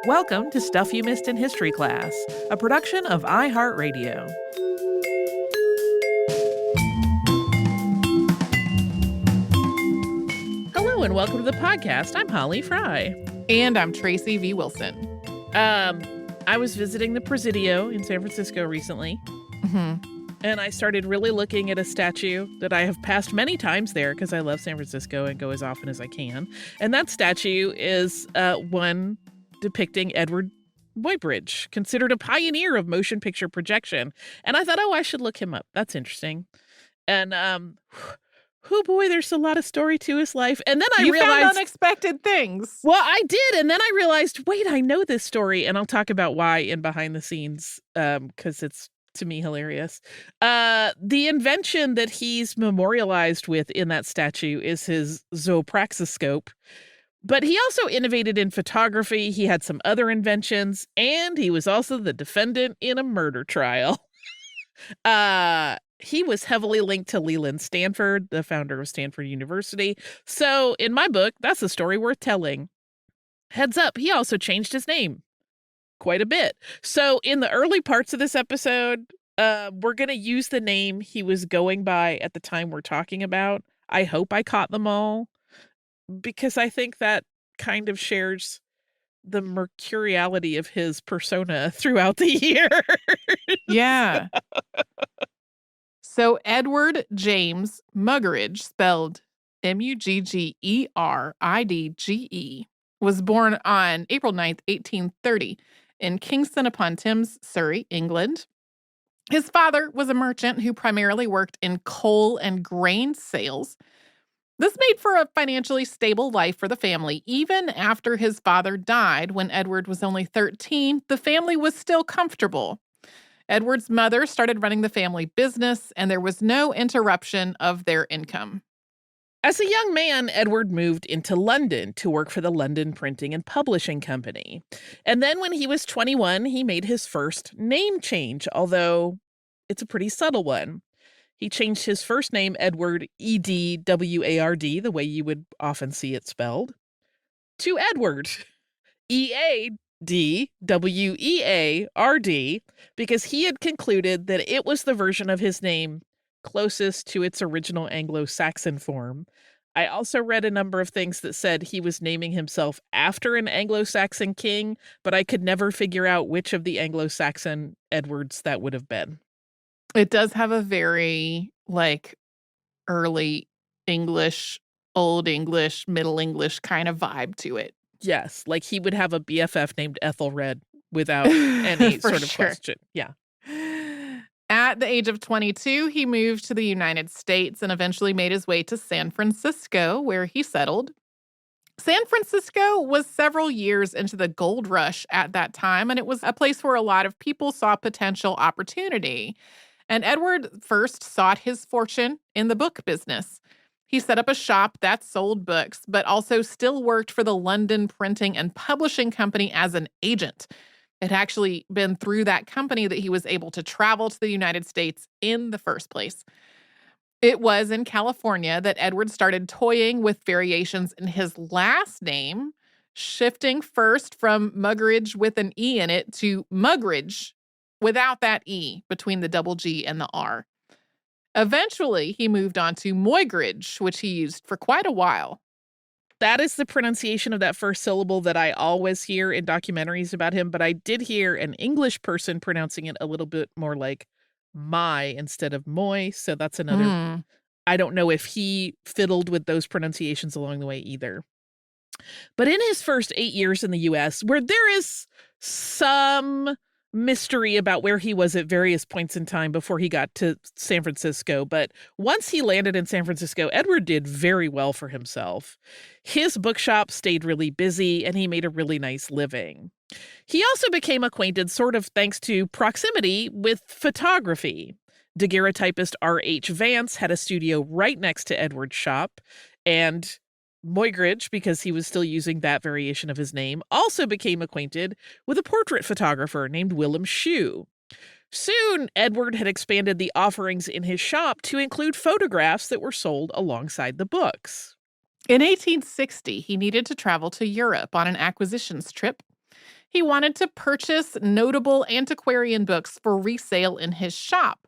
Welcome to Stuff You Missed in History Class, a production of iHeartRadio. Hello and welcome to the podcast. I'm Holly Fry. And I'm Tracy V. Wilson. I was visiting the Presidio in San Francisco recently, and I started really looking at a statue that I have passed many times there because I love San Francisco and go as often as I can. And that statue is one depicting Eadweard Muybridge, considered a pioneer of motion picture projection. And I thought, I should look him up. That's interesting. And boy, there's a lot of story to his life. And then I realized found unexpected things. Well, I did. And then I realized, wait, I know this story. And I'll talk about why in behind the scenes, because it's, to me, hilarious. The invention that he's memorialized with in that statue is his zoopraxiscope. But he also innovated in photography. He had some other inventions, and he was also the defendant in a murder trial. He was heavily linked to Leland Stanford, the founder of Stanford University. So in my book, that's a story worth telling. Heads up, he also changed his name quite a bit. So in the early parts of this episode, we're going to use the name he was going by at the time we're talking about. I hope I caught them all, because I think that kind of shares the mercuriality of his persona throughout the year. Yeah. So Eadweard James Muybridge, spelled Muggeridge, was born on April 9th, 1830, in Kingston upon Thames, Surrey, England. His father was a merchant who primarily worked in coal and grain sales. This made for a financially stable life for the family. Even after his father died when Eadweard was only 13, the family was still comfortable. Eadweard's mother started running the family business, and there was no interruption of their income. As a young man, Eadweard moved into London to work for the London Printing and Publishing Company. And then when he was 21, he made his first name change, although it's a pretty subtle one. He changed his first name, Eadweard, E-D-W-A-R-D, the way you would often see it spelled, to Eadweard, E-A-D-W-E-A-R-D, because he had concluded that it was the version of his name closest to its original Anglo-Saxon form. I also read a number of things that said he was naming himself after an Anglo-Saxon king, but I could never figure out which of the Anglo-Saxon Edwards that would have been. It does have a very, early English, Old English, Middle English kind of vibe to it. Yes, like he would have a BFF named Ethelred without any sort of question. Yeah. At the age of 22, he moved to the United States and eventually made his way to San Francisco, where he settled. San Francisco was several years into the gold rush at that time, and it was a place where a lot of people saw potential opportunity. And Eadweard first sought his fortune in the book business. He set up a shop that sold books, but also still worked for the London Printing and Publishing Company as an agent. It had actually been through that company that he was able to travel to the United States in the first place. It was in California that Eadweard started toying with variations in his last name, shifting first from Muybridge with an E in it to Muybridge without that E between the double G and the R. Eventually, he moved on to Muybridge, which he used for quite a while. That is the pronunciation of that first syllable that I always hear in documentaries about him, but I did hear an English person pronouncing it a little bit more like my instead of moy, so that's another. I don't know if he fiddled with those pronunciations along the way either. But in his first 8 years in the U.S., where there is some mystery about where he was at various points in time before he got to San Francisco. But once he landed in San Francisco, Eadweard did very well for himself. His bookshop stayed really busy, and he made a really nice living. He also became acquainted, sort of thanks to proximity, with photography. Daguerreotypist R.H. Vance had a studio right next to Eadweard's shop, and Muybridge, because he was still using that variation of his name, also became acquainted with a portrait photographer named Willem Shue. Soon, Eadweard had expanded the offerings in his shop to include photographs that were sold alongside the books. In 1860, he needed to travel to Europe on an acquisitions trip. He wanted to purchase notable antiquarian books for resale in his shop.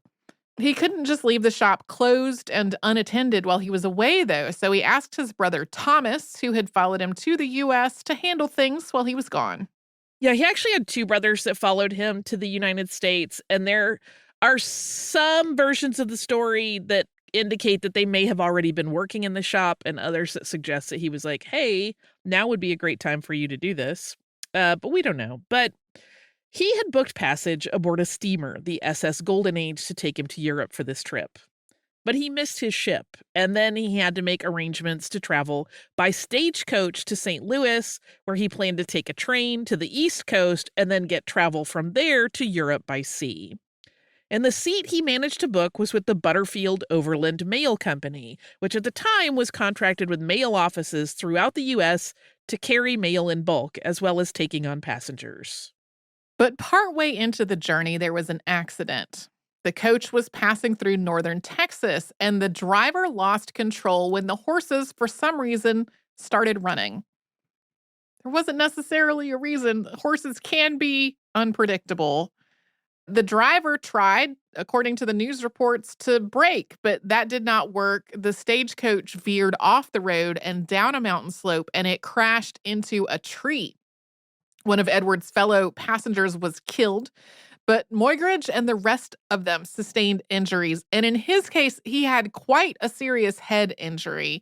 He couldn't just leave the shop closed and unattended while he was away, though, so he asked his brother Thomas, who had followed him to the U.S., to handle things while he was gone. Yeah, he actually had two brothers that followed him to the United States, and there are some versions of the story that indicate that they may have already been working in the shop, and others that suggest that he was like, hey, now would be a great time for you to do this. But we don't know. But he had booked passage aboard a steamer, the SS Golden Age, to take him to Europe for this trip. But he missed his ship, and then he had to make arrangements to travel by stagecoach to St. Louis, where he planned to take a train to the East Coast and then get travel from there to Europe by sea. And the seat he managed to book was with the Butterfield Overland Mail Company, which at the time was contracted with mail offices throughout the U.S. to carry mail in bulk, as well as taking on passengers. But partway into the journey, there was an accident. The coach was passing through northern Texas, and the driver lost control when the horses, for some reason, started running. There wasn't necessarily a reason. Horses can be unpredictable. The driver tried, according to the news reports, to brake, but that did not work. The stagecoach veered off the road and down a mountain slope, and it crashed into a tree. One of Edward's fellow passengers was killed, but Muybridge and the rest of them sustained injuries. And in his case, he had quite a serious head injury.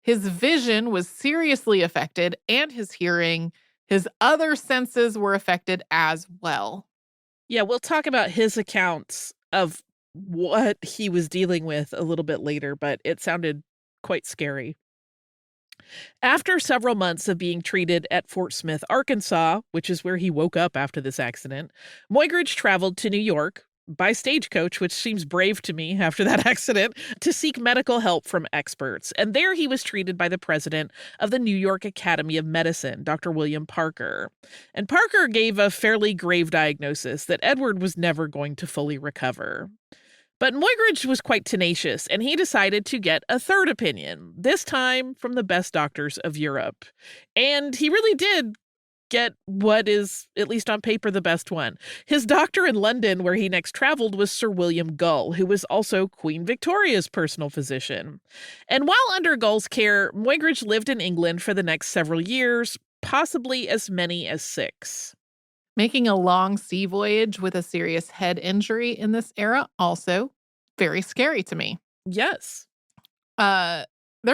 His vision was seriously affected, and his hearing. His other senses were affected as well. Yeah, we'll talk about his accounts of what he was dealing with a little bit later, but it sounded quite scary. After several months of being treated at Fort Smith, Arkansas, which is where he woke up after this accident, Muybridge traveled to New York by stagecoach, which seems brave to me after that accident, to seek medical help from experts. And there he was treated by the president of the New York Academy of Medicine, Dr. William Parker. And Parker gave a fairly grave diagnosis that Edward was never going to fully recover. But Muybridge was quite tenacious, and he decided to get a third opinion, this time from the best doctors of Europe. And he really did get what is, at least on paper, the best one. His doctor in London, where he next traveled, was Sir William Gull, who was also Queen Victoria's personal physician. And while under Gull's care, Muybridge lived in England for the next several years, possibly as many as 6. Making a long sea voyage with a serious head injury in this era, also very scary to me. Yes. There's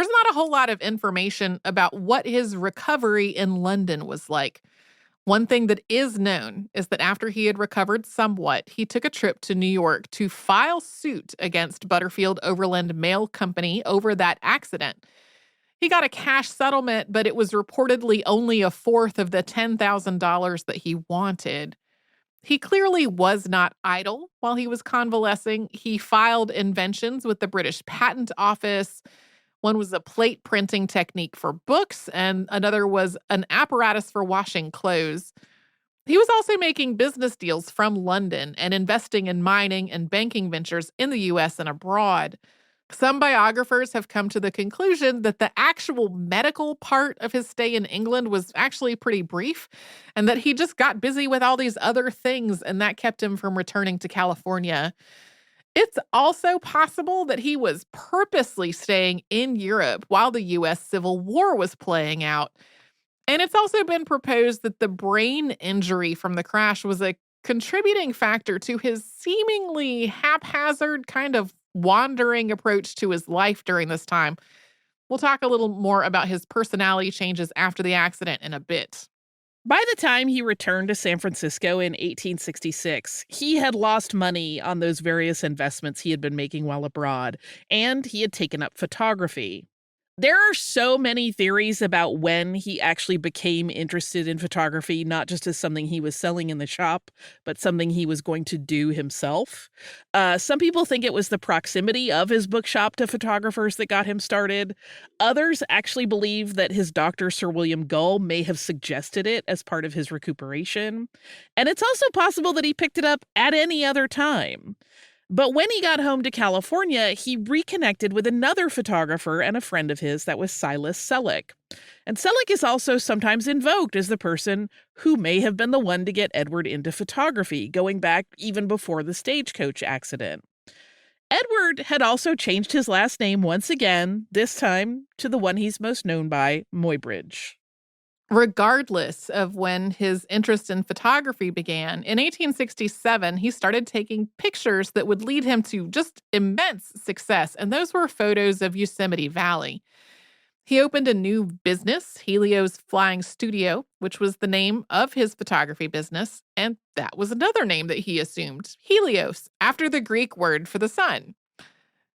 not a whole lot of information about what his recovery in London was like. One thing that is known is that after he had recovered somewhat, he took a trip to New York to file suit against Butterfield Overland Mail Company over that accident. He got a cash settlement, but it was reportedly only a fourth of the $10,000 that he wanted. He clearly was not idle while he was convalescing. He filed inventions with the British Patent Office. One was a plate printing technique for books, and another was an apparatus for washing clothes. He was also making business deals from London and investing in mining and banking ventures in the U.S. and abroad. Some biographers have come to the conclusion that the actual medical part of his stay in England was actually pretty brief, and that he just got busy with all these other things, and that kept him from returning to California. It's also possible that he was purposely staying in Europe while the U.S. Civil War was playing out. And it's also been proposed that the brain injury from the crash was a contributing factor to his seemingly haphazard kind of wandering approach to his life during this time. We'll talk a little more about his personality changes after the accident in a bit. By the time he returned to San Francisco in 1866, he had lost money on those various investments he had been making while abroad, and he had taken up photography. There are so many theories about when he actually became interested in photography, not just as something he was selling in the shop, but something he was going to do himself. Some people think it was the proximity of his bookshop to photographers that got him started. Others actually believe that his doctor, Sir William Gull, may have suggested it as part of his recuperation. And it's also possible that he picked it up at any other time. But when he got home to California, he reconnected with another photographer and a friend of his that was Silas Selleck. And Selleck is also sometimes invoked as the person who may have been the one to get Edward into photography, going back even before the stagecoach accident. Edward had also changed his last name once again, this time to the one he's most known by, Muybridge. Regardless of when his interest in photography began, in 1867, he started taking pictures that would lead him to just immense success, and those were photos of Yosemite Valley. He opened a new business, Helios Flying Studio, which was the name of his photography business, and that was another name that he assumed, Helios, after the Greek word for the sun.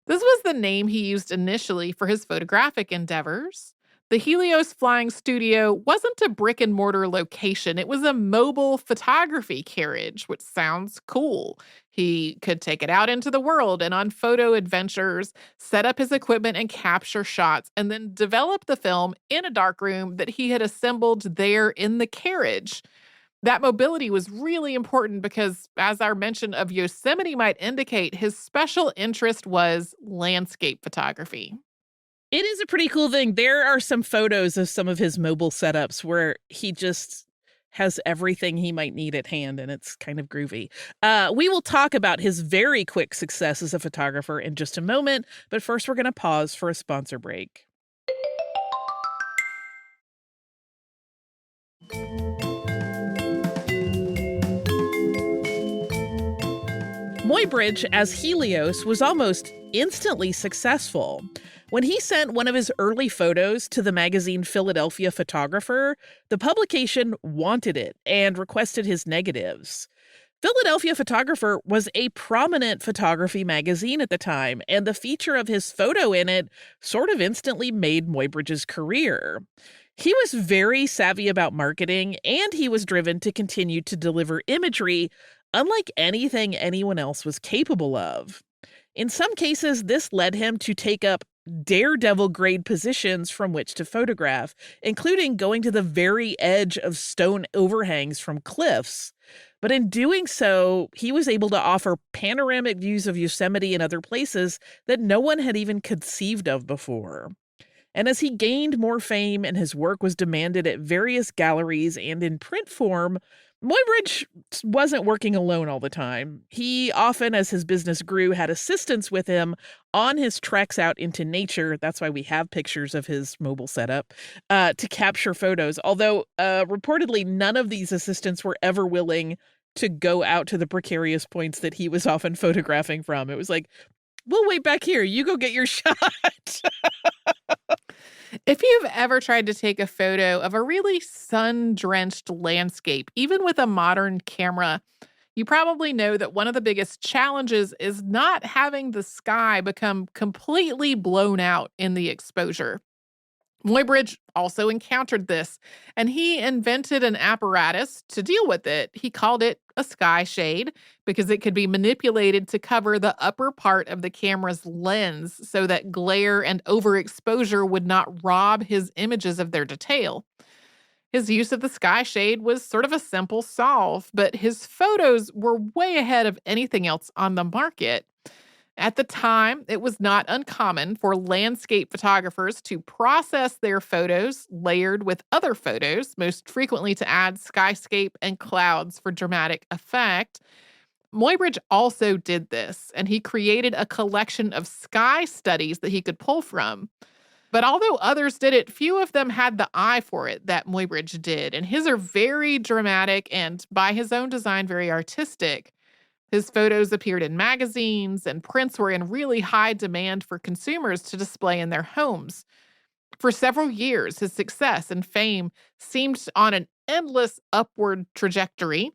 This was the name he used initially for his photographic endeavors. The Helios Flying Studio wasn't a brick-and-mortar location. It was a mobile photography carriage, which sounds cool. He could take it out into the world and on photo adventures, set up his equipment and capture shots, and then develop the film in a darkroom that he had assembled there in the carriage. That mobility was really important because, as our mention of Yosemite might indicate, his special interest was landscape photography. It is a pretty cool thing. There are some photos of some of his mobile setups where he just has everything he might need at hand, and it's kind of groovy. We will talk about his very quick success as a photographer in just a moment, but first we're going to pause for a sponsor break. Muybridge as Helios was almost instantly successful. When he sent one of his early photos to the magazine Philadelphia Photographer, the publication wanted it and requested his negatives. Philadelphia Photographer was a prominent photography magazine at the time, and the feature of his photo in it sort of instantly made Muybridge's career. He was very savvy about marketing, and he was driven to continue to deliver imagery unlike anything anyone else was capable of. In some cases, this led him to take up daredevil-grade positions from which to photograph, including going to the very edge of stone overhangs from cliffs. But in doing so, he was able to offer panoramic views of Yosemite and other places that no one had even conceived of before. And as he gained more fame and his work was demanded at various galleries and in print form, Muybridge wasn't working alone all the time. He often, as his business grew, had assistants with him on his treks out into nature. That's why we have pictures of his mobile setup to capture photos. Although reportedly, none of these assistants were ever willing to go out to the precarious points that he was often photographing from. It was like, we'll wait back here. You go get your shot. If you've ever tried to take a photo of a really sun-drenched landscape, even with a modern camera, you probably know that one of the biggest challenges is not having the sky become completely blown out in the exposure. Muybridge also encountered this, and he invented an apparatus to deal with it. He called it a sky shade because it could be manipulated to cover the upper part of the camera's lens so that glare and overexposure would not rob his images of their detail. His use of the sky shade was sort of a simple solve, but his photos were way ahead of anything else on the market. At the time, it was not uncommon for landscape photographers to process their photos layered with other photos, most frequently to add skyscape and clouds for dramatic effect. Muybridge also did this, and he created a collection of sky studies that he could pull from. But although others did it, few of them had the eye for it that Muybridge did, and his are very dramatic and, by his own design, very artistic. His photos appeared in magazines, and prints were in really high demand for consumers to display in their homes. For several years, his success and fame seemed on an endless upward trajectory.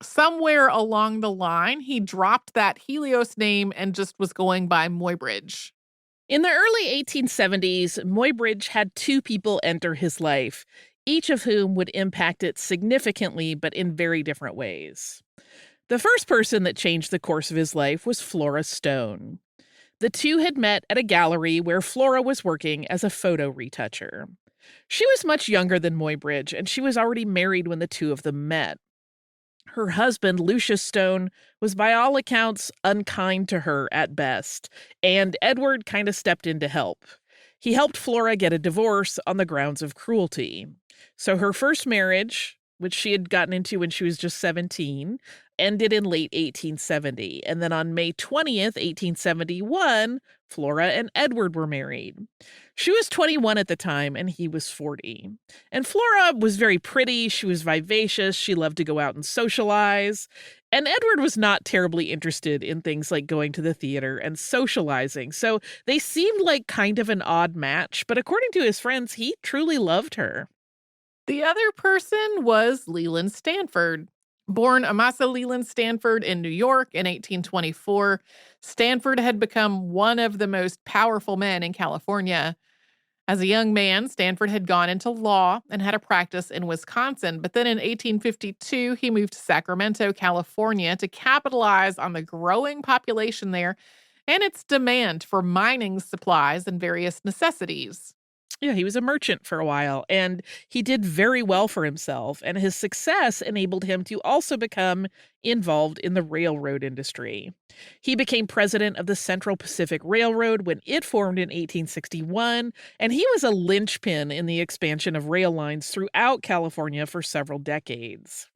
Somewhere along the line, he dropped that Helios name and just was going by Muybridge. In the early 1870s, Muybridge had two people enter his life, each of whom would impact it significantly, but in very different ways. The first person that changed the course of his life was Flora Stone. The two had met at a gallery where Flora was working as a photo retoucher. She was much younger than Muybridge, and she was already married when the two of them met. Her husband, Lucius Stone, was by all accounts unkind to her at best, and Edward kind of stepped in to help. He helped Flora get a divorce on the grounds of cruelty. So her first marriage, which she had gotten into when she was just 17, ended in late 1870. And then on May 20th, 1871, Flora and Edward were married. She was 21 at the time, and he was 40. And Flora was very pretty. She was vivacious. She loved to go out and socialize. And Edward was not terribly interested in things like going to the theater and socializing. So they seemed like kind of an odd match. But according to his friends, he truly loved her. The other person was Leland Stanford. Born Amasa Leland Stanford in New York in 1824, Stanford had become one of the most powerful men in California. As a young man, Stanford had gone into law and had a practice in Wisconsin, but then in 1852, he moved to Sacramento, California to capitalize on the growing population there and its demand for mining supplies and various necessities. Yeah, he was a merchant for a while, and he did very well for himself, and his success enabled him to also become involved in the railroad industry. He became president of the Central Pacific Railroad when it formed in 1861, and he was a linchpin in the expansion of rail lines throughout California for several decades.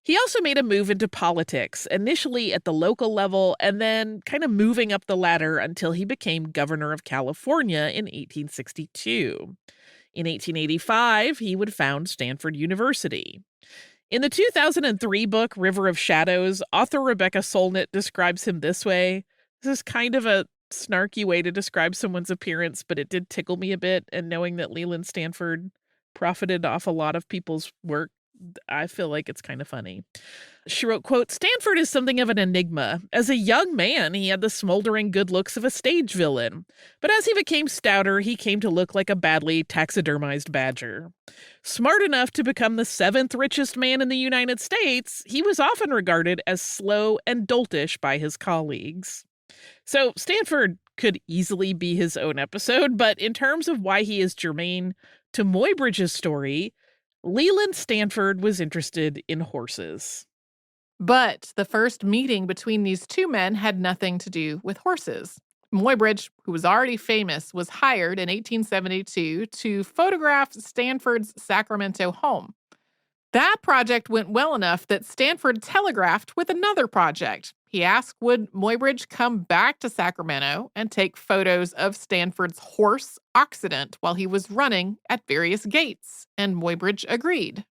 He also made a move into politics, initially at the local level and then kind of moving up the ladder until he became governor of California in 1862. In 1885, he would found Stanford University. In the 2003 book, River of Shadows, author Rebecca Solnit describes him this way. This is kind of a snarky way to describe someone's appearance, but it did tickle me a bit, and knowing that Leland Stanford profited off a lot of people's work, I feel like it's kind of funny. She wrote, quote, "Stanford is something of an enigma. As a young man, he had the smoldering good looks of a stage villain. But as he became stouter, he came to look like a badly taxidermized badger. Smart enough to become the seventh richest man in the United States, he was often regarded as slow and doltish by his colleagues." So Stanford could easily be his own episode, but in terms of why he is germane to Muybridge's story, Leland Stanford was interested in horses. But the first meeting between these two men had nothing to do with horses. Muybridge, who was already famous, was hired in 1872 to photograph Stanford's Sacramento home. That project went well enough that Stanford telegraphed with another project. He asked would Muybridge come back to Sacramento and take photos of Stanford's horse, Occident, while he was running at various gates, and Muybridge agreed.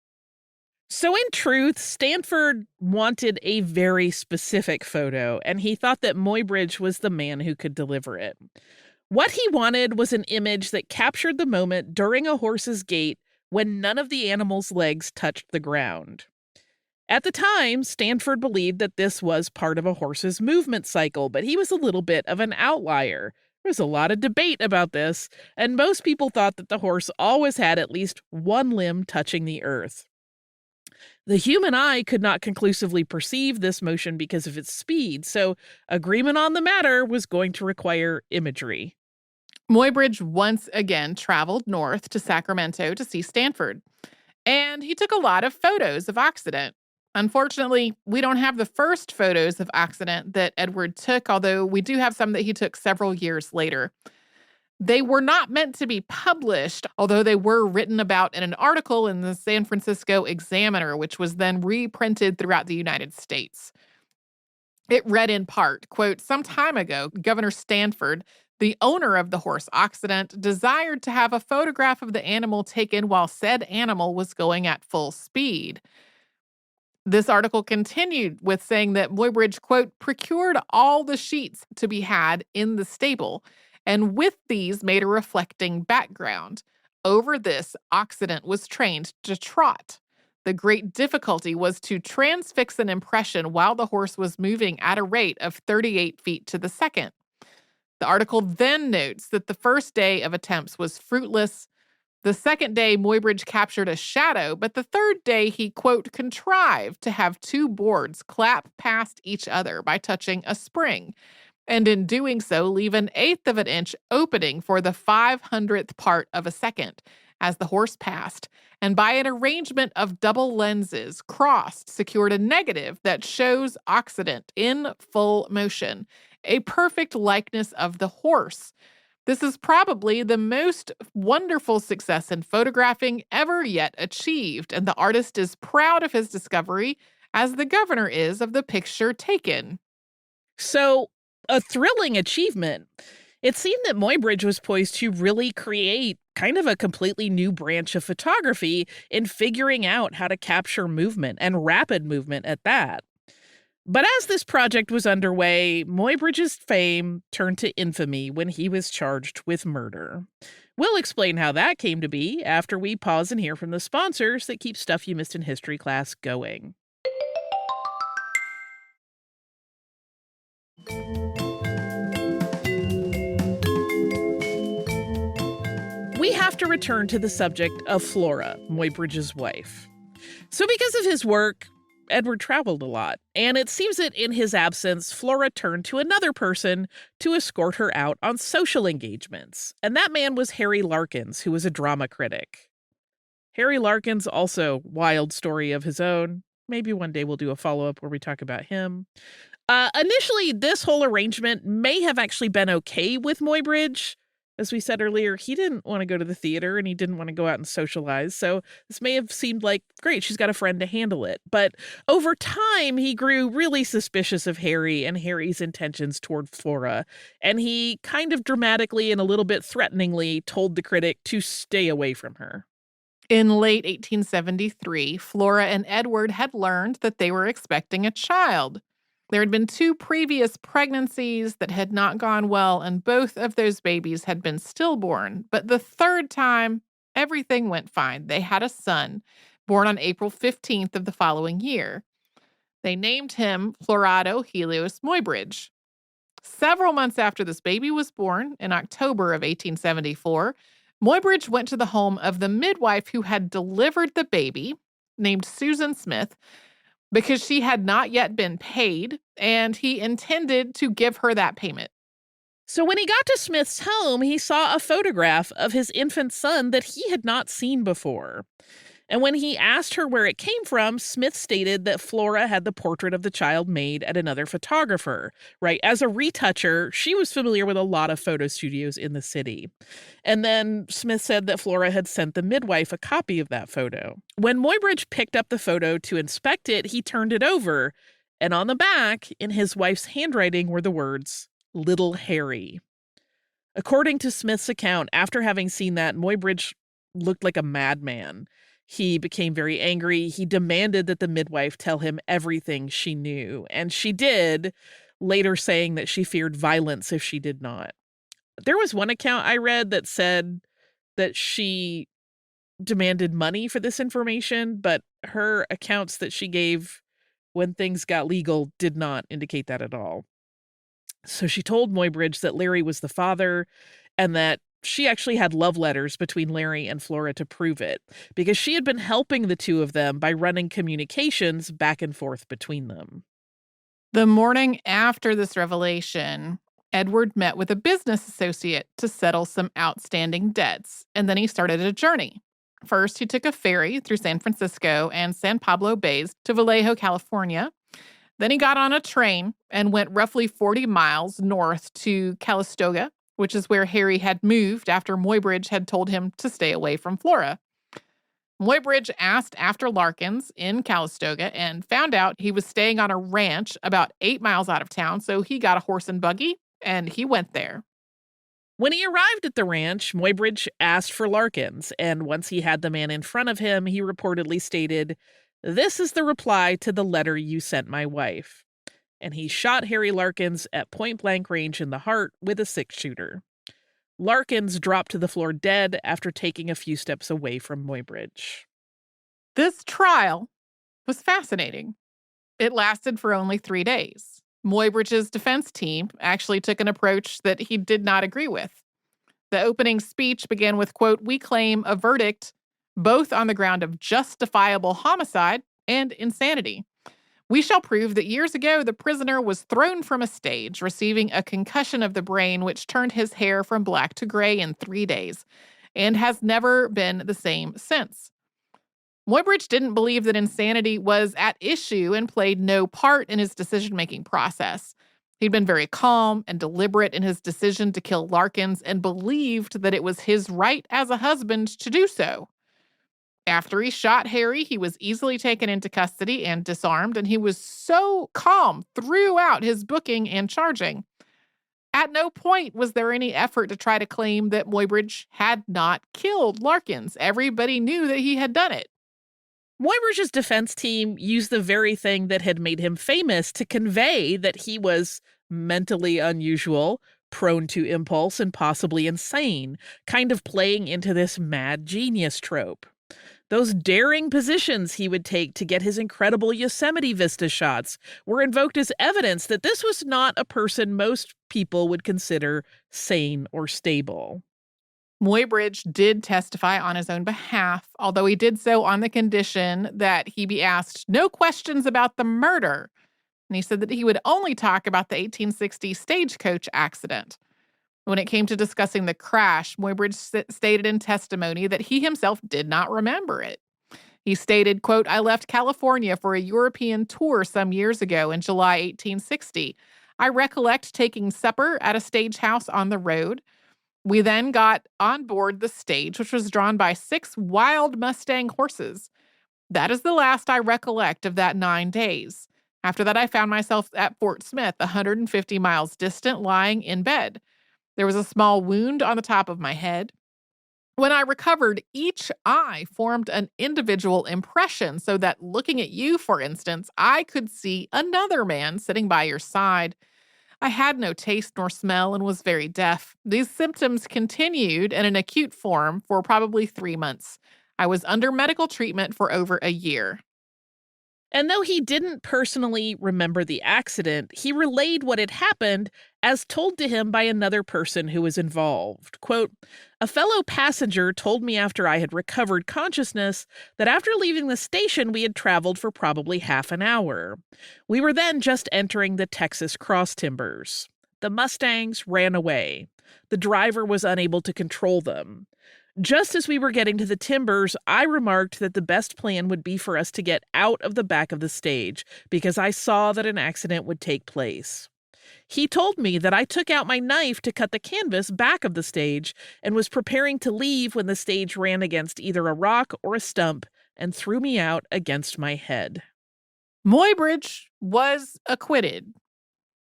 So in truth, Stanford wanted a very specific photo, and he thought that Muybridge was the man who could deliver it. What he wanted was an image that captured the moment during a horse's gait when none of the animal's legs touched the ground. At the time, Stanford believed that this was part of a horse's movement cycle, but he was a little bit of an outlier. There was a lot of debate about this, and most people thought that the horse always had at least one limb touching the earth. The human eye could not conclusively perceive this motion because of its speed, so agreement on the matter was going to require imagery. Muybridge once again traveled north to Sacramento to see Stanford, and he took a lot of photos of Occident. Unfortunately, we don't have the first photos of Occident that Edward took, although we do have some that he took several years later. They were not meant to be published, although they were written about in an article in the San Francisco Examiner, which was then reprinted throughout the United States. It read in part, quote, "Some time ago, Governor Stanford, the owner of the horse Occident, desired to have a photograph of the animal taken while said animal was going at full speed." This article continued with saying that Muybridge, quote, "procured all the sheets to be had in the stable, and with these made a reflecting background. Over this, Occident was trained to trot. The great difficulty was to transfix an impression while the horse was moving at a rate of 38 feet to the second." The article then notes that the first day of attempts was fruitless. The second day, Muybridge captured a shadow, but the third day he, quote, "contrived to have two boards clap past each other by touching a spring, and in doing so leave an eighth of an inch opening for the 500th part of a second, as the horse passed, and by an arrangement of double lenses crossed, secured a negative that shows Occident in full motion, a perfect likeness of the horse. This is probably the most wonderful success in photographing ever yet achieved, and the artist is proud of his discovery, as the governor is of the picture taken. So, a thrilling achievement. It seemed that Muybridge was poised to really create kind of a completely new branch of photography in figuring out how to capture movement, and rapid movement at that. But as this project was underway, Muybridge's fame turned to infamy when he was charged with murder. We'll explain how that came to be after we pause and hear from the sponsors that keep Stuff You Missed in History Class going. We have to return to the subject of Flora, Muybridge's wife. So because of his work, Eadweard traveled a lot, and it seems that in his absence, Flora turned to another person to escort her out on social engagements. And that man was Harry Larkins, who was a drama critic. Harry Larkins, also wild story of his own. Maybe one day we'll do a follow-up where we talk about him. Initially, this whole arrangement may have actually been okay with Muybridge. As we said earlier, he didn't want to go to the theater and he didn't want to go out and socialize. So this may have seemed like, great, she's got a friend to handle it. But over time, he grew really suspicious of Harry and Harry's intentions toward Flora. And he kind of dramatically and a little bit threateningly told the critic to stay away from her. In late 1873, Flora and Eadweard had learned that they were expecting a child. There had been 2 previous pregnancies that had not gone well, and both of those babies had been stillborn. But the third time, everything went fine. They had a son, born on April 15th of the following year. They named him Florado Helios Muybridge. Several months after this baby was born, in October of 1874, Muybridge went to the home of the midwife who had delivered the baby, named Susan Smith, because she had not yet been paid, and he intended to give her that payment. So when he got to Smith's home, he saw a photograph of his infant son that he had not seen before. And when he asked her where it came from, Smith stated that Flora had the portrait of the child made at another photographer, right? As a retoucher, she was familiar with a lot of photo studios in the city. And then Smith said that Flora had sent the midwife a copy of that photo. When Muybridge picked up the photo to inspect it, he turned it over. And on the back, in his wife's handwriting, were the words, "Little Harry." According to Smith's account, after having seen that, Muybridge looked like a madman. He became very angry. He demanded that the midwife tell him everything she knew, and she did, later saying that she feared violence if she did not. There was one account I read that said that she demanded money for this information, but her accounts that she gave when things got legal did not indicate that at all. So she told Muybridge that Larry was the father and that she actually had love letters between Larry and Flora to prove it, because she had been helping the two of them by running communications back and forth between them. The morning after this revelation, Eadweard met with a business associate to settle some outstanding debts, and then he started a journey. First, he took a ferry through San Francisco and San Pablo Bays to Vallejo, California. Then he got on a train and went roughly 40 miles north to Calistoga, which is where Harry had moved after Muybridge had told him to stay away from Flora. Muybridge asked after Larkins in Calistoga and found out he was staying on a ranch about 8 miles out of town, so he got a horse and buggy, and he went there. When he arrived at the ranch, Muybridge asked for Larkins, and once he had the man in front of him, he reportedly stated, "This is the reply to the letter you sent my wife." And he shot Harry Larkins at point-blank range in the heart with a 6-shooter. Larkins dropped to the floor dead after taking a few steps away from Muybridge. This trial was fascinating. It lasted for only 3 days. Muybridge's defense team actually took an approach that he did not agree with. The opening speech began with, quote, "We claim a verdict both on the ground of justifiable homicide and insanity. We shall prove that years ago the prisoner was thrown from a stage, receiving a concussion of the brain which turned his hair from black to gray in 3 days. and has never been the same since. Muybridge didn't believe that insanity was at issue and played no part in his decision-making process. He'd been very calm and deliberate in his decision to kill Larkins and believed that it was his right as a husband to do so. After he shot Harry, he was easily taken into custody and disarmed, and he was so calm throughout his booking and charging. At no point was there any effort to try to claim that Muybridge had not killed Larkins. Everybody knew that he had done it. Muybridge's defense team used the very thing that had made him famous to convey that he was mentally unusual, prone to impulse, and possibly insane, kind of playing into this mad genius trope. Those daring positions he would take to get his incredible Yosemite Vista shots were invoked as evidence that this was not a person most people would consider sane or stable. Muybridge did testify on his own behalf, although he did so on the condition that he be asked no questions about the murder. And he said that he would only talk about the 1860 stagecoach accident. When it came to discussing the crash, Muybridge stated in testimony that he himself did not remember it. He stated, quote, "I left California for a European tour some years ago in July 1860. I recollect taking supper at a stagehouse on the road. We then got on board the stage, which was drawn by 6 wild Mustang horses. That is the last I recollect of that 9 days. After that, I found myself at Fort Smith, 150 miles distant, lying in bed. There was a small wound on the top of my head. When I recovered, each eye formed an individual impression so that looking at you, for instance, I could see another man sitting by your side. I had no taste nor smell and was very deaf. These symptoms continued in an acute form for probably 3 months. I was under medical treatment for over a year." And though he didn't personally remember the accident, he relayed what had happened as told to him by another person who was involved. Quote, "A fellow passenger told me after I had recovered consciousness that after leaving the station we had traveled for probably half an hour. We were then just entering the Texas cross timbers. The Mustangs ran away. The driver was unable to control them. Just as we were getting to the timbers, I remarked that the best plan would be for us to get out of the back of the stage because I saw that an accident would take place. He told me that I took out my knife to cut the canvas back of the stage and was preparing to leave when the stage ran against either a rock or a stump and threw me out against my head." Muybridge was acquitted,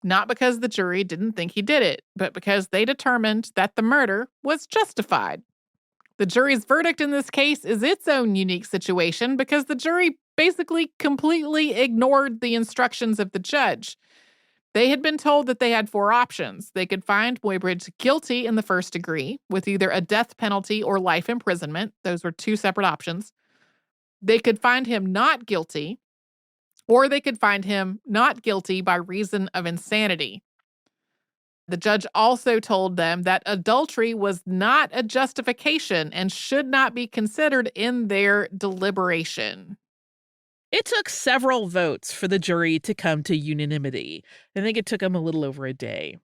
not because the jury didn't think he did it, but because they determined that the murder was justified. The jury's verdict in this case is its own unique situation because the jury basically completely ignored the instructions of the judge. They had been told that they had 4 options. They could find Muybridge guilty in the first degree with either a death penalty or life imprisonment. Those were 2 separate options. They could find him not guilty, or they could find him not guilty by reason of insanity. The judge also told them that adultery was not a justification and should not be considered in their deliberation. It took several votes for the jury to come to unanimity. I think it took them a little over a day.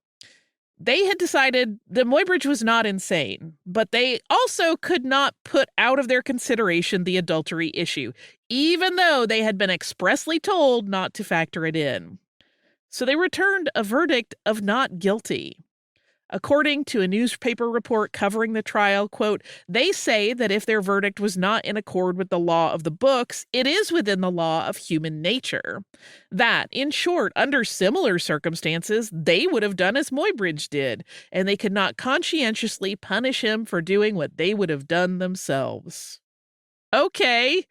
They had decided that Muybridge was not insane, but they also could not put out of their consideration the adultery issue, even though they had been expressly told not to factor it in. So they returned a verdict of not guilty. According to a newspaper report covering the trial, quote, "They say that if their verdict was not in accord with the law of the books, it is within the law of human nature. That, in short, under similar circumstances, they would have done as Muybridge did, and they could not conscientiously punish him for doing what they would have done themselves." Okay.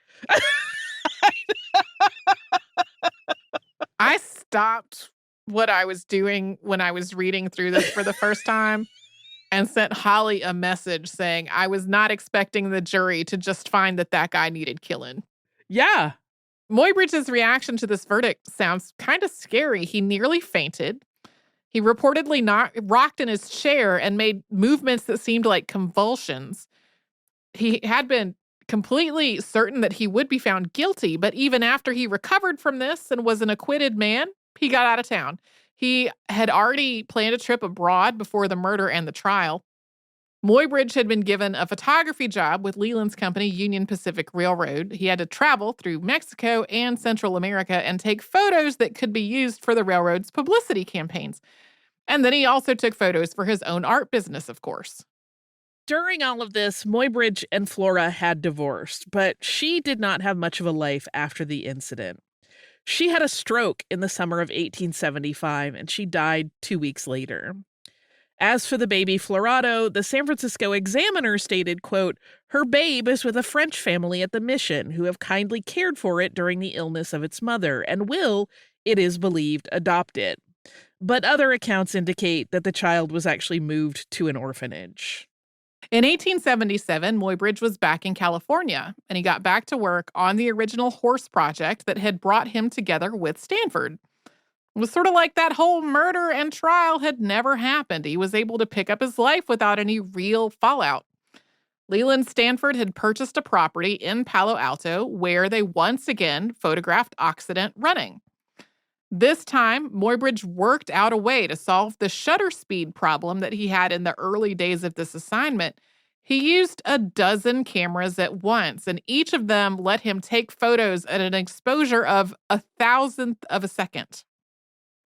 I stopped what I was doing when I was reading through this for the first time and sent Holly a message saying I was not expecting the jury to just find that that guy needed killing. Yeah. Muybridge's reaction to this verdict sounds kind of scary. He nearly fainted. He reportedly rocked in his chair and made movements that seemed like convulsions. He had been completely certain that he would be found guilty, but even after he recovered from this and was an acquitted man, he got out of town. He had already planned a trip abroad before the murder and the trial. Muybridge had been given a photography job with Leland's company, Union Pacific Railroad. He had to travel through Mexico and Central America and take photos that could be used for the railroad's publicity campaigns. And then he also took photos for his own art business, of course. During all of this, Muybridge and Flora had divorced, but she did not have much of a life after the incident. She had a stroke in the summer of 1875, and she died 2 weeks later. As for the baby Florado, the San Francisco Examiner stated, quote, "Her babe is with a French family at the mission who have kindly cared for it during the illness of its mother and will, it is believed, adopt it." But other accounts indicate that the child was actually moved to an orphanage. In 1877, Muybridge was back in California, and he got back to work on the original horse project that had brought him together with Stanford. It was sort of like that whole murder and trial had never happened. He was able to pick up his life without any real fallout. Leland Stanford had purchased a property in Palo Alto where they once again photographed Occident running. This time, Muybridge worked out a way to solve the shutter speed problem that he had in the early days of this assignment. He used a dozen cameras at once, and each of them let him take photos at an exposure of 1,000th of a second.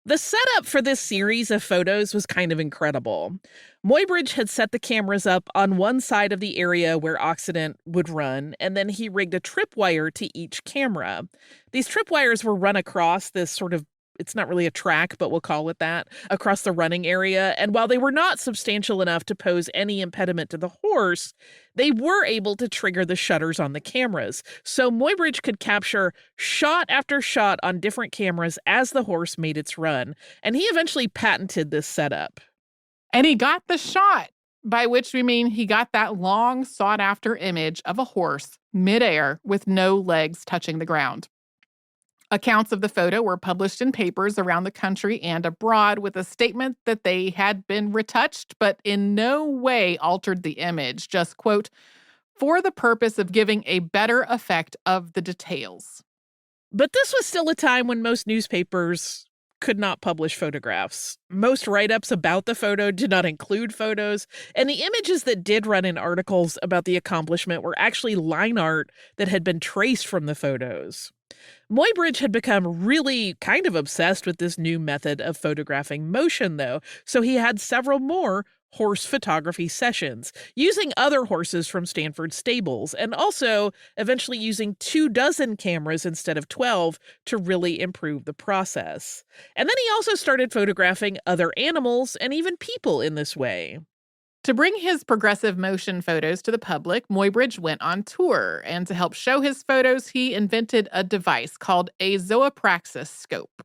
The setup for this series of photos was kind of incredible. Muybridge had set the cameras up on one side of the area where Occident would run, and then he rigged a tripwire to each camera. These tripwires were run across this sort of, it's not really a track, but we'll call it that, across the running area. And while they were not substantial enough to pose any impediment to the horse, they were able to trigger the shutters on the cameras. So Muybridge could capture shot after shot on different cameras as the horse made its run. And he eventually patented this setup. And he got the shot, by which we mean he got that long sought-after image of a horse midair with no legs touching the ground. Accounts of the photo were published in papers around the country and abroad with a statement that they had been retouched, but in no way altered the image, just, quote, "for the purpose of giving a better effect of the details." But this was still a time when most newspapers could not publish photographs. Most write-ups about the photo did not include photos, and the images that did run in articles about the accomplishment were actually line art that had been traced from the photos. Muybridge had become really kind of obsessed with this new method of photographing motion, though, so he had several more horse photography sessions, using other horses from Stanford stables, and also eventually using 24 cameras instead of 12 to really improve the process. And then he also started photographing other animals and even people in this way. To bring his progressive motion photos to the public, Muybridge went on tour, and to help show his photos, he invented a device called a zoopraxiscope.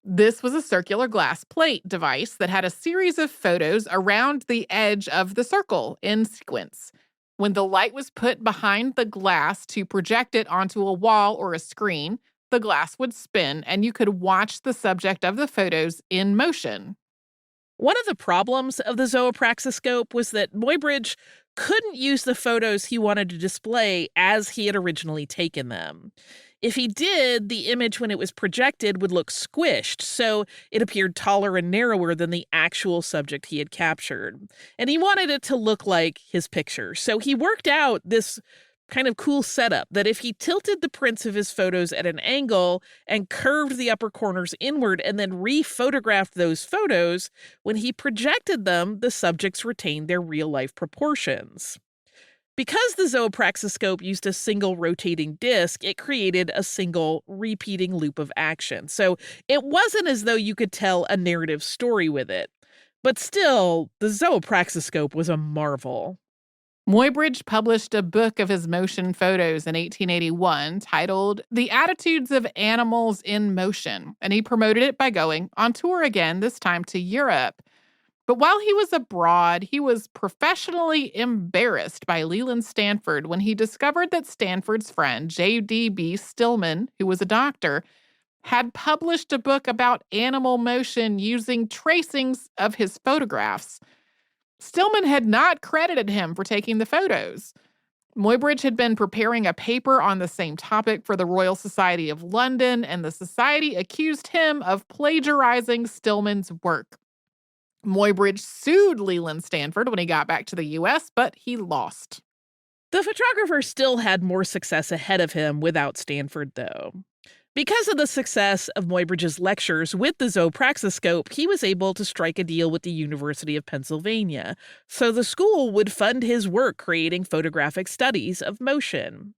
This was a circular glass plate device that had a series of photos around the edge of the circle in sequence. When the light was put behind the glass to project it onto a wall or a screen, the glass would spin, and you could watch the subject of the photos in motion. One of the problems of the zoopraxiscope was that Muybridge couldn't use the photos he wanted to display as he had originally taken them. If he did, the image when it was projected would look squished, so it appeared taller and narrower than the actual subject he had captured. And he wanted it to look like his picture. So he worked out this kind of cool setup that if he tilted the prints of his photos at an angle and curved the upper corners inward and then re-photographed those photos, when he projected them, the subjects retained their real-life proportions. Because the zoopraxiscope used a single rotating disc, it created a single repeating loop of action. So it wasn't as though you could tell a narrative story with it. But still, the zoopraxiscope was a marvel. Muybridge published a book of his motion photos in 1881 titled The Attitudes of Animals in Motion, and he promoted it by going on tour again, this time to Europe. But while he was abroad, he was professionally embarrassed by Leland Stanford when he discovered that Stanford's friend, J.D.B. Stillman, who was a doctor, had published a book about animal motion using tracings of his photographs. Stillman had not credited him for taking the photos. Muybridge had been preparing a paper on the same topic for the Royal Society of London, and the society accused him of plagiarizing Stillman's work. Muybridge sued Leland Stanford when he got back to the U.S., but he lost. The photographer still had more success ahead of him without Stanford, though. Because of the success of Muybridge's lectures with the zoopraxiscope, he was able to strike a deal with the University of Pennsylvania, so the school would fund his work creating photographic studies of motion.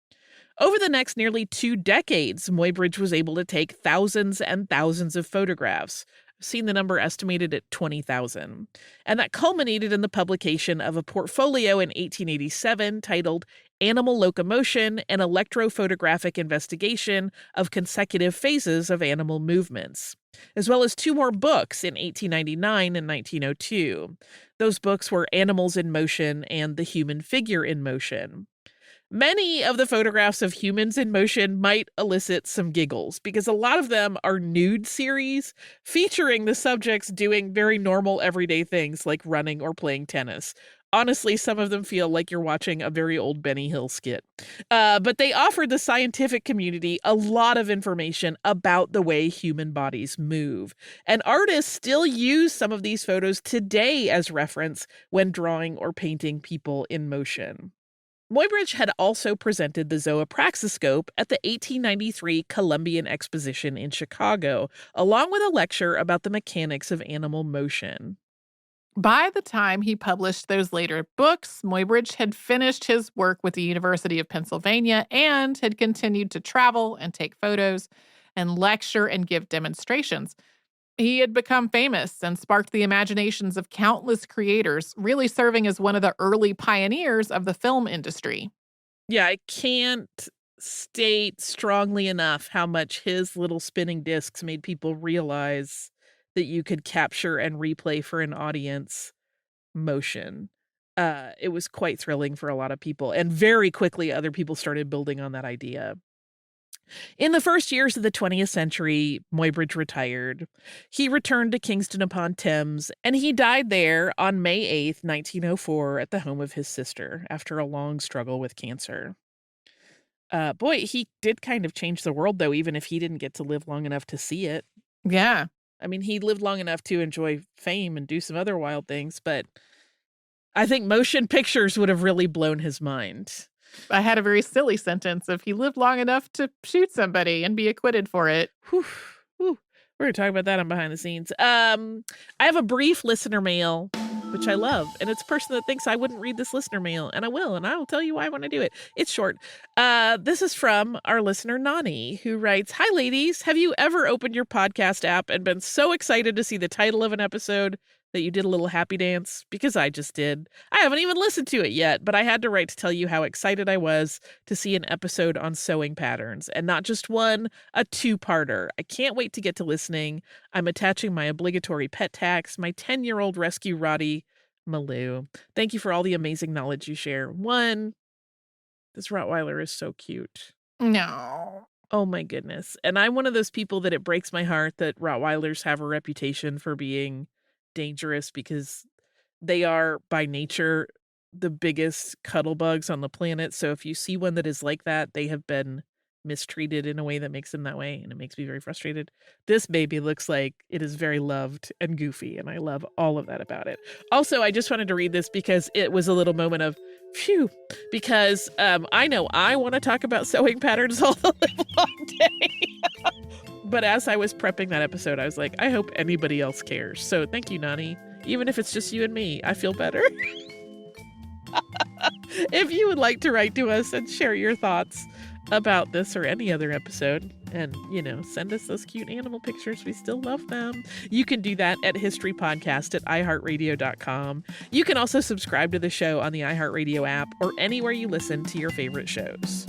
Over the next nearly 2 decades, Muybridge was able to take thousands and thousands of photographs. I've seen the number estimated at 20,000. And that culminated in the publication of a portfolio in 1887 titled Animal Locomotion, an Electrophotographic Investigation of Consecutive Phases of Animal Movements, as well as 2 more books in 1899 and 1902. Those books were Animals in Motion and The Human Figure in Motion. Many of the photographs of humans in motion might elicit some giggles because a lot of them are nude series featuring the subjects doing very normal everyday things like running or playing tennis. Honestly, some of them feel like you're watching a very old Benny Hill skit. But they offered the scientific community a lot of information about the way human bodies move. And artists still use some of these photos today as reference when drawing or painting people in motion. Muybridge had also presented the zoopraxiscope at the 1893 Columbian Exposition in Chicago, along with a lecture about the mechanics of animal motion. By the time he published those later books, Muybridge had finished his work with the University of Pennsylvania and had continued to travel and take photos and lecture and give demonstrations. He had become famous and sparked the imaginations of countless creators, really serving as one of the early pioneers of the film industry. Yeah, I can't state strongly enough how much his little spinning discs made people realize that you could capture and replay for an audience motion. It was quite thrilling for a lot of people, and very quickly other people started building on that idea. In the first years of the 20th century, Muybridge retired. He returned to Kingston upon Thames, and he died there on May 8th, 1904, at the home of his sister after a long struggle with cancer. Boy, he did kind of change the world, though, even if he didn't get to live long enough to see it. Yeah. I mean, he lived long enough to enjoy fame and do some other wild things, but I think motion pictures would have really blown his mind. I had a very silly sentence of he lived long enough to shoot somebody and be acquitted for it. Whew, whew. We're going to talk about that on Behind the Scenes. I have a brief listener mail, which I love. And it's a person that thinks I wouldn't read this listener mail. And I will. And I will tell you why I want to do it. It's short. This is from our listener, Nani, who writes, "Hi, ladies. Have you ever opened your podcast app and been so excited to see the title of an episode that you did a little happy dance? Because I just did. I haven't even listened to it yet, but I had to write to tell you how excited I was to see an episode on sewing patterns, and not just one, a 2-parter. I can't wait to get to listening. I'm attaching my obligatory pet tax, my 10-year-old rescue Roddy, Malou. Thank you for all the amazing knowledge you share. 1, this Rottweiler is so cute. No. Oh my goodness. And I'm one of those people that it breaks my heart that Rottweilers have a reputation for being dangerous because they are by nature the biggest cuddle bugs on the planet. So if you see one that is like that, they have been mistreated in a way that makes them that way, and it makes me very frustrated. This baby looks like it is very loved and goofy, and I love all of that about it. Also, I just wanted to read this because it was a little moment of phew, because I know I want to talk about sewing patterns all the live long day. But as I was prepping that episode, I was like, I hope anybody else cares. So thank you, Nani. Even if it's just you and me, I feel better. If you would like to write to us and share your thoughts about this or any other episode, and, send us those cute animal pictures. We still love them. You can do that at historypodcast@iheartradio.com. You can also subscribe to the show on the iHeartRadio app or anywhere you listen to your favorite shows.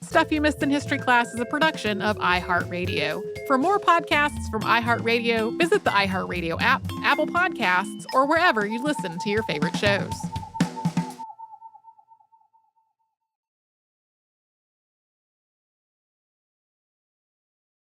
Stuff You Missed in History Class is a production of iHeartRadio. For more podcasts from iHeartRadio, visit the iHeartRadio app, Apple Podcasts, or wherever you listen to your favorite shows.